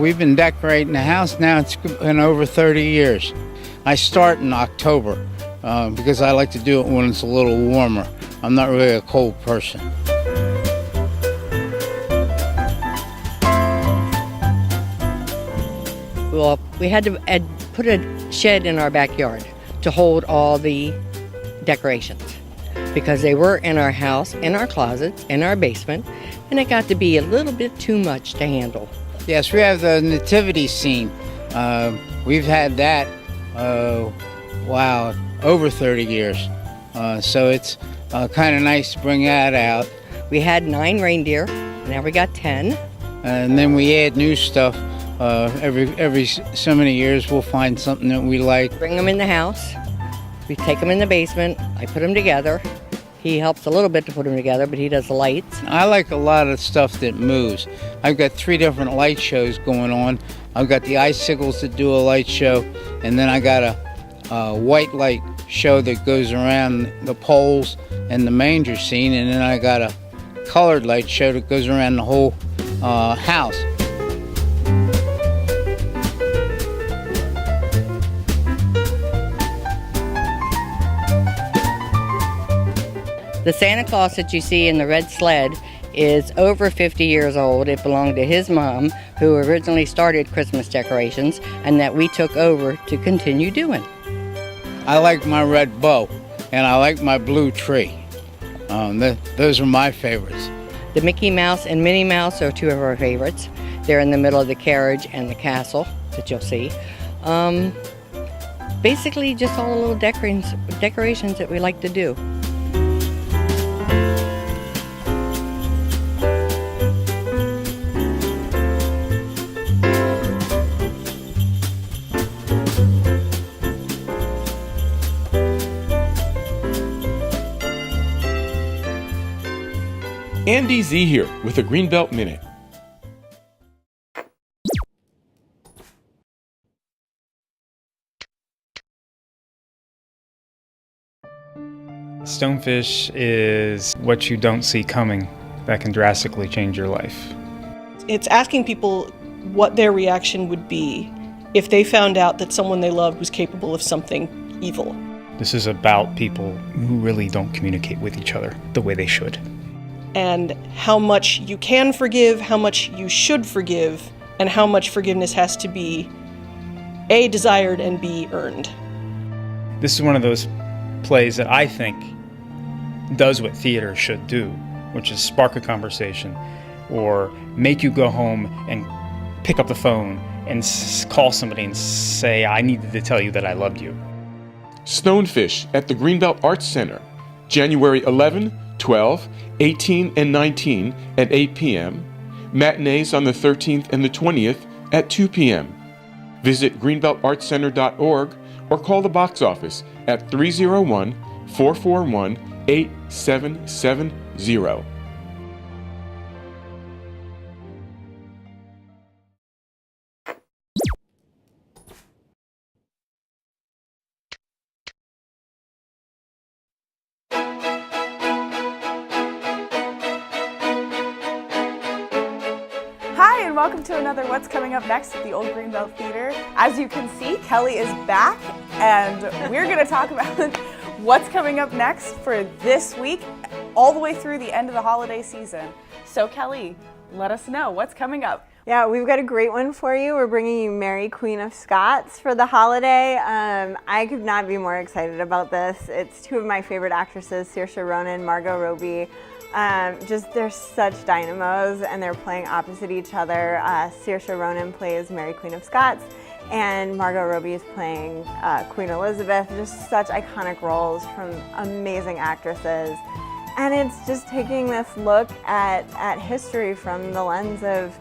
we've been decorating the house now. It's been over 30 years. I start in October because I like to do it when it's a little warmer. I'm not really a cold person. Well, we had to put a shed in our backyard to hold all the decorations because they were in our house, in our closets, in our basement, and it got to be a little bit too much to handle. Yes, we have the nativity scene. We've had that, over 30 years. So it's kind of nice to bring that out. We had 9 reindeer, now we got 10. And then we add new stuff. Every so many years we'll find something that we like. Bring them in the house. We take them in the basement. I put them together. He helps a little bit to put them together, but he does the lights. I like a lot of stuff that moves. I've got 3 different light shows going on. I've got the icicles that do a light show, and then I got a white light show that goes around the poles and the manger scene, and then I got a colored light show that goes around the whole house. The Santa Claus that you see in the red sled is over 50 years old. It belonged to his mom, who originally started Christmas decorations, and that we took over to continue doing. I like my red bow, and I like my blue tree. Those are my favorites. The Mickey Mouse and Minnie Mouse are 2 of our favorites. They're in the middle of the carriage and the castle that you'll see. Basically just all the little decorations that we like to do. Andy Z here with a Greenbelt Minute. Stonefish is what you don't see coming that can drastically change your life. It's asking people what their reaction would be if they found out that someone they loved was capable of something evil. This is about people who really don't communicate with each other the way they should. And how much you can forgive, how much you should forgive, and how much forgiveness has to be A, desired, and B, earned. This is one of those plays that I think does what theater should do, which is spark a conversation or make you go home and pick up the phone and call somebody and say, I needed to tell you that I loved you. Stonefish at the Greenbelt Arts Center, January 11, 12, 18, and 19 at 8 p.m. Matinees on the 13th and the 20th at 2 p.m. Visit greenbeltartscenter.org or call the box office at 301-441-8770. Hi, and welcome to another What's Coming Up Next at the Old Greenbelt Theater. As you can see, Kelly is back, and we're going to talk about what's coming up next for this week, all the way through the end of the holiday season. So Kelly, let us know what's coming up. Yeah, we've got a great one for you. We're bringing you Mary, Queen of Scots for the holiday. I could not be more excited about this. It's 2 of my favorite actresses, Saoirse Ronan, Margot Robbie. They're such dynamos, and they're playing opposite each other. Saoirse Ronan plays Mary, Queen of Scots, and Margot Robbie is playing Queen Elizabeth. Just such iconic roles from amazing actresses. And it's just taking this look at history from the lens of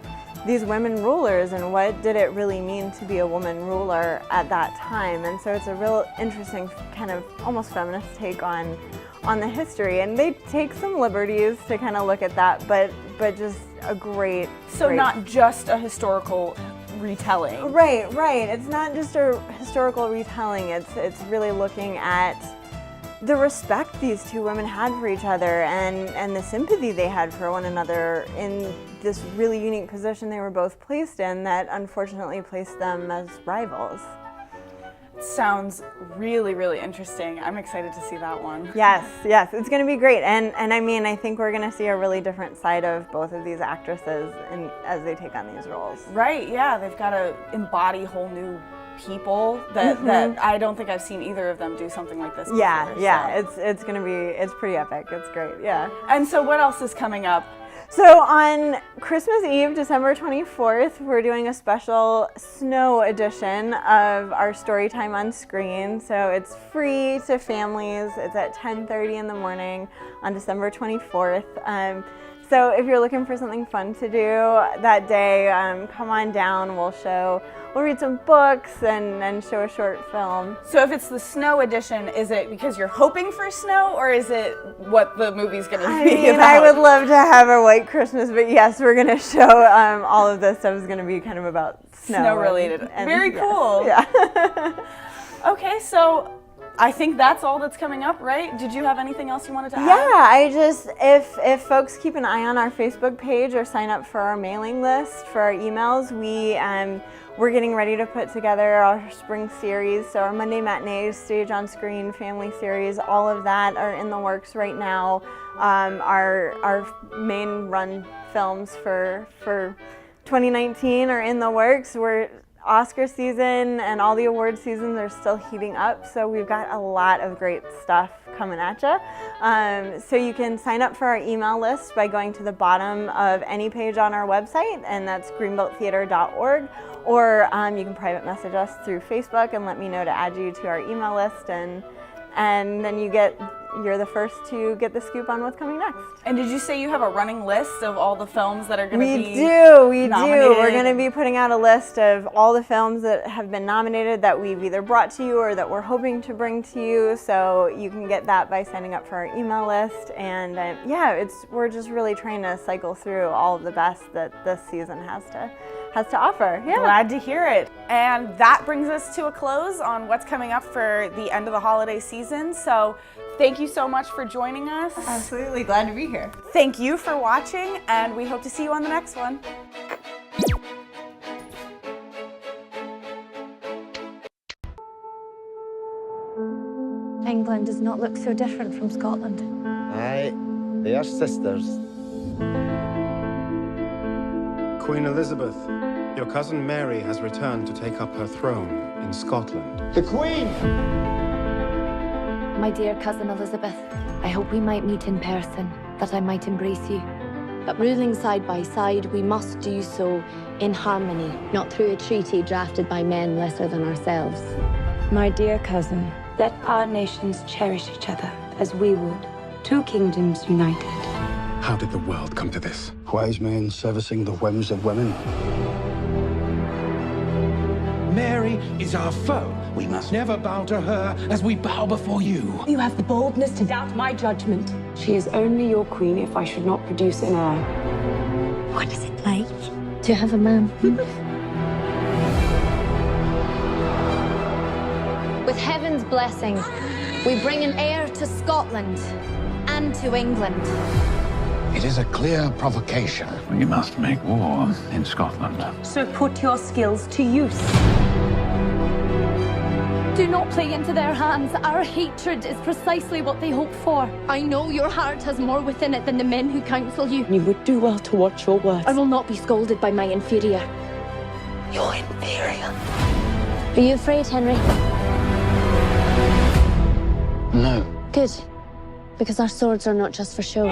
these women rulers and what did it really mean to be a woman ruler at that time. And so it's a real interesting kind of almost feminist take on the history, and they take some liberties to kind of look at that, but just a great. So not just a historical retelling. Right. It's not just a historical retelling. It's really looking at the respect these two women had for each other and the sympathy they had for one another in this really unique position they were both placed in that unfortunately placed them as rivals. Sounds really, really interesting. I'm excited to see that one. Yes, it's going to be great. And I mean, I think we're going to see a really different side of both of these actresses as they take on these roles. Right, yeah. They've got to embody whole new people that I don't think I've seen either of them do something like this before. Yeah. It's going to be, it's pretty epic. It's great, yeah. And so what else is coming up? So on Christmas Eve, December 24th, we're doing a special snow edition of our Storytime on Screen. So it's free to families. It's at 10:30 in the morning on December 24th. So if you're looking for something fun to do that day, come on down. We'll read some books and show a short film. So if it's the snow edition, is it because you're hoping for snow, or is it what the movie's going to be about? I would love to have a white Christmas, but yes, we're going to show all of this stuff is going to be kind of about snow related. Very cool. Yeah. Okay, so I think that's all that's coming up, right? Did you have anything else you wanted to add? Yeah, if folks keep an eye on our Facebook page or sign up for our mailing list for our emails, we're getting ready to put together our spring series. So our Monday matinees, Stage on Screen, Family Series, all of that are in the works right now. Our main run films for 2019 are in the works. Oscar season and all the award seasons are still heating up, so we've got a lot of great stuff coming at you. So you can sign up for our email list by going to the bottom of any page on our website, and that's greenbelttheater.org, or you can private message us through Facebook and let me know to add you to our email list, and then you're the first to get the scoop on what's coming next. And did you say you have a running list of all the films that are going to be We do. We're going to be putting out a list of all the films that have been nominated that we've either brought to you or that we're hoping to bring to you. So you can get that by signing up for our email list. And we're just really trying to cycle through all of the best that this season has to offer. Yeah. Glad to hear it. And that brings us to a close on what's coming up for the end of the holiday season. So thank you so much for joining us. Absolutely. Glad to be here. Thank you for watching, and we hope to see you on the next one. England does not look so different from Scotland. Aye, they are sisters. Queen Elizabeth, your cousin Mary has returned to take up her throne in Scotland. The Queen! My dear cousin Elizabeth, I hope we might meet in person, that I might embrace you. But ruling side by side, we must do so in harmony, not through a treaty drafted by men lesser than ourselves. My dear cousin, let our nations cherish each other as we would, two kingdoms united. How did the world come to this? Wise men servicing the whims of women. Mary is our foe. We must never bow to her as we bow before you. You have the boldness to doubt my judgment. She is only your queen if I should not produce an heir. What is it like to have a man? With heaven's blessing, we bring an heir to Scotland and to England. It is a clear provocation. We must make war in Scotland. So put your skills to use. Do not play into their hands. Our hatred is precisely what they hope for. I know your heart has more within it than the men who counsel you. You would do well to watch your words. I will not be scolded by my inferior. Your inferior. Are you afraid, Henry? No. Good. Because our swords are not just for show.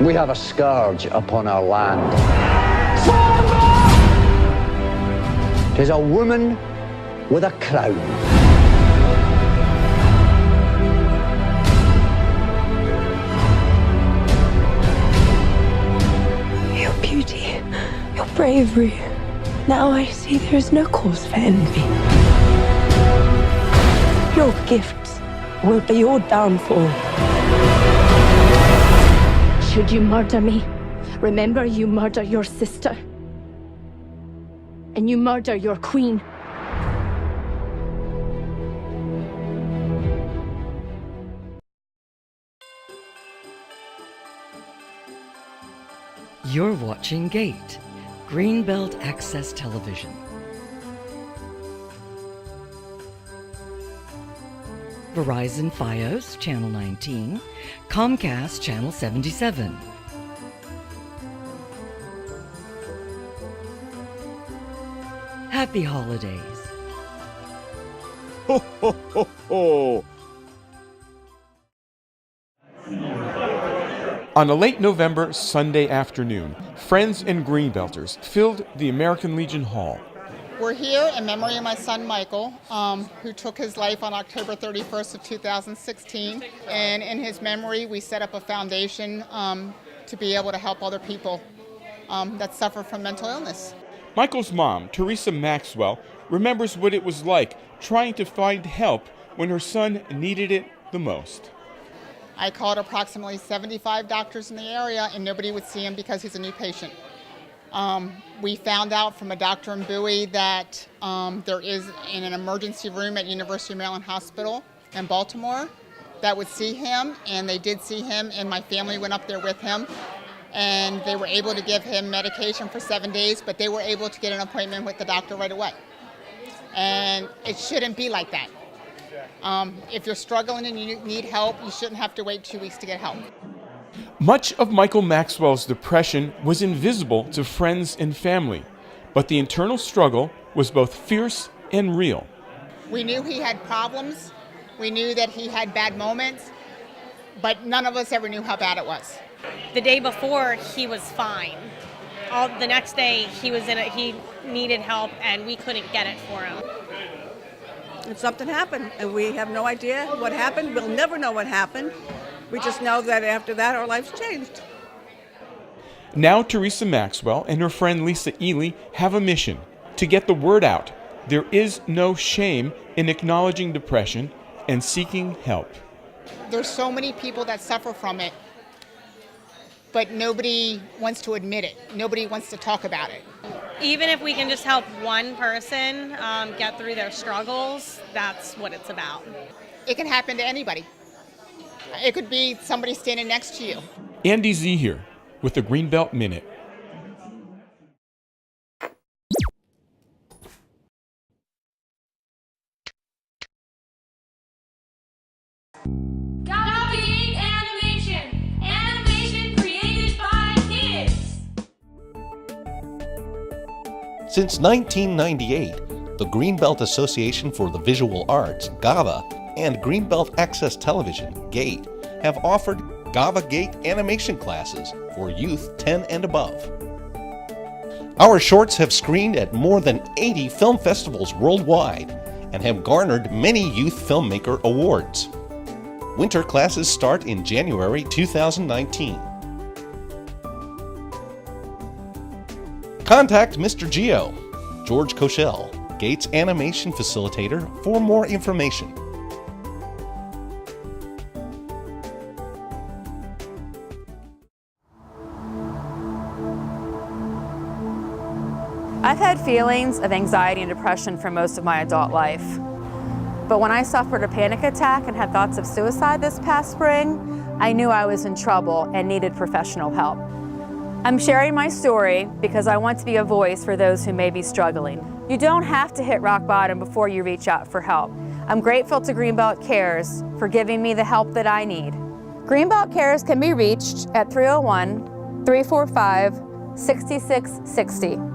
We have a scourge upon our land. 'Tis a woman with a crown. Your beauty, your bravery. Now I see there is no cause for envy. Your gifts will be your downfall. Should you murder me, remember you murder your sister. and you murder your queen. You're watching GATE, Greenbelt Access Television. Verizon Fios, Channel 19, Comcast, Channel 77. Happy holidays. Ho, ho, ho, ho. On a late November Sunday afternoon, friends and Greenbelters filled the American Legion Hall. We're here in memory of my son Michael, who took his life on October 31st of 2016. And in his memory, we set up a foundation to be able to help other people that suffer from mental illness. Michael's mom, Teresa Maxwell, remembers what it was like trying to find help when her son needed it the most. I called approximately 75 doctors in the area, and nobody would see him because he's a new patient. We found out from a doctor in Bowie that there is in an emergency room at University of Maryland Hospital in Baltimore that would see him, and they did see him, and my family went up there with him, and they were able to give him medication for 7 days, but they were able to get an appointment with the doctor right away. And it shouldn't be like that. If you're struggling and you need help, you shouldn't have to wait 2 weeks to get help. Much of Michael Maxwell's depression was invisible to friends and family, but the internal struggle was both fierce and real. We knew he had problems. We knew that he had bad moments, but none of us ever knew how bad it was. The day before, he was fine. The next day, he needed help, and we couldn't get it for him. And something happened, and we have no idea what happened. We'll never know what happened. We just know that after that, our lives changed. Now Teresa Maxwell and her friend Lisa Ely have a mission to get the word out. There is no shame in acknowledging depression and seeking help. There's so many people that suffer from it, but nobody wants to admit it. Nobody wants to talk about it. Even if we can just help one person get through their struggles, that's what it's about. It can happen to anybody. It could be somebody standing next to you. Andy Z here with the Greenbelt Minute. GAVA GATE Animation. Animation created by kids. Since 1998, the Greenbelt Association for the Visual Arts, GAVA, and Greenbelt Access Television, GATE, have offered GAVA GATE animation classes for youth 10 and above. Our shorts have screened at more than 80 film festivals worldwide and have garnered many Youth Filmmaker Awards. Winter classes start in January 2019. Contact Mr. Geo, George Koschel, GATE's animation facilitator, for more information. I've had feelings of anxiety and depression for most of my adult life. But when I suffered a panic attack and had thoughts of suicide this past spring, I knew I was in trouble and needed professional help. I'm sharing my story because I want to be a voice for those who may be struggling. You don't have to hit rock bottom before you reach out for help. I'm grateful to Greenbelt Cares for giving me the help that I need. Greenbelt Cares can be reached at 301-345-6660.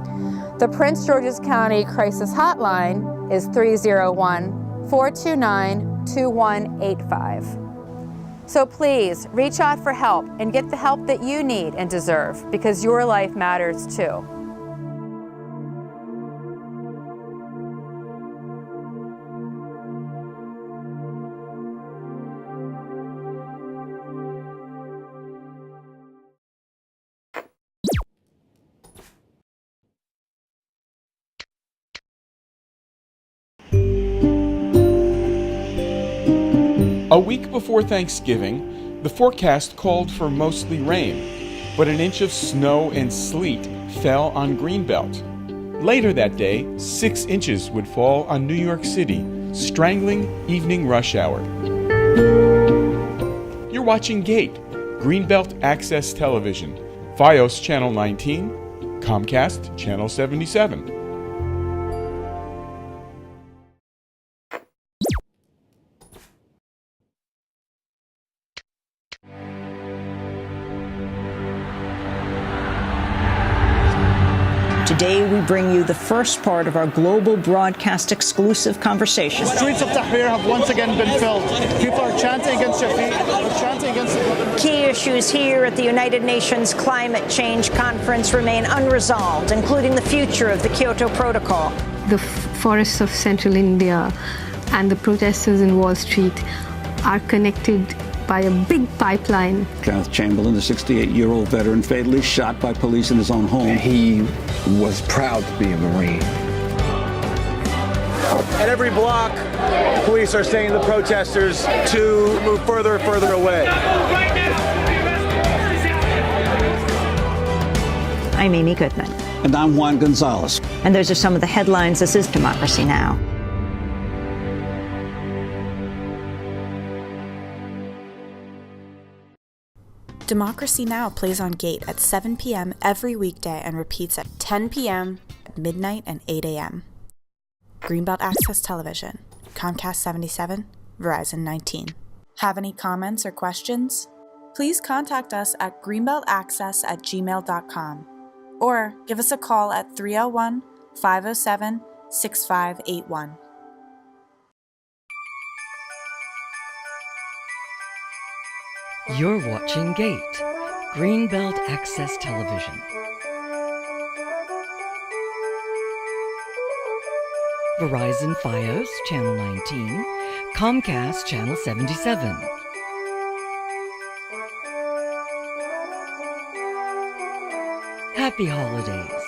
The Prince George's County Crisis Hotline is 301-429-2185. So please reach out for help and get the help that you need and deserve, because your life matters too. A week before Thanksgiving, the forecast called for mostly rain, but an inch of snow and sleet fell on Greenbelt. Later that day, 6 inches would fall on New York City, strangling evening rush hour. You're watching GATE, Greenbelt Access Television, Fios Channel 19, Comcast Channel 77. Today, we bring you the first part of our global broadcast exclusive conversation. The streets of Tahrir have once again been filled. People are chanting against Shafiq, chanting against the government. Key issues here at the United Nations Climate Change Conference remain unresolved, including the future of the Kyoto Protocol. The forests of central India and the protesters in Wall Street are connected by a big pipeline. Kenneth Chamberlain, the 68-year-old veteran, fatally shot by police in his own home. He was proud to be a Marine. At every block, police are saying to the protesters to move further and further away. I'm Amy Goodman. And I'm Juan Gonzalez. And those are some of the headlines. This is Democracy Now! Democracy Now! Plays on GATE at 7 p.m. every weekday and repeats at 10 p.m., midnight, and 8 a.m. Greenbelt Access Television, Comcast 77, Verizon 19. Have any comments or questions? Please contact us at greenbeltaccess@gmail.com or give us a call at 301-507-6581. You're watching GATE, Greenbelt Access Television. Verizon Fios, Channel 19, Comcast, Channel 77. Happy holidays.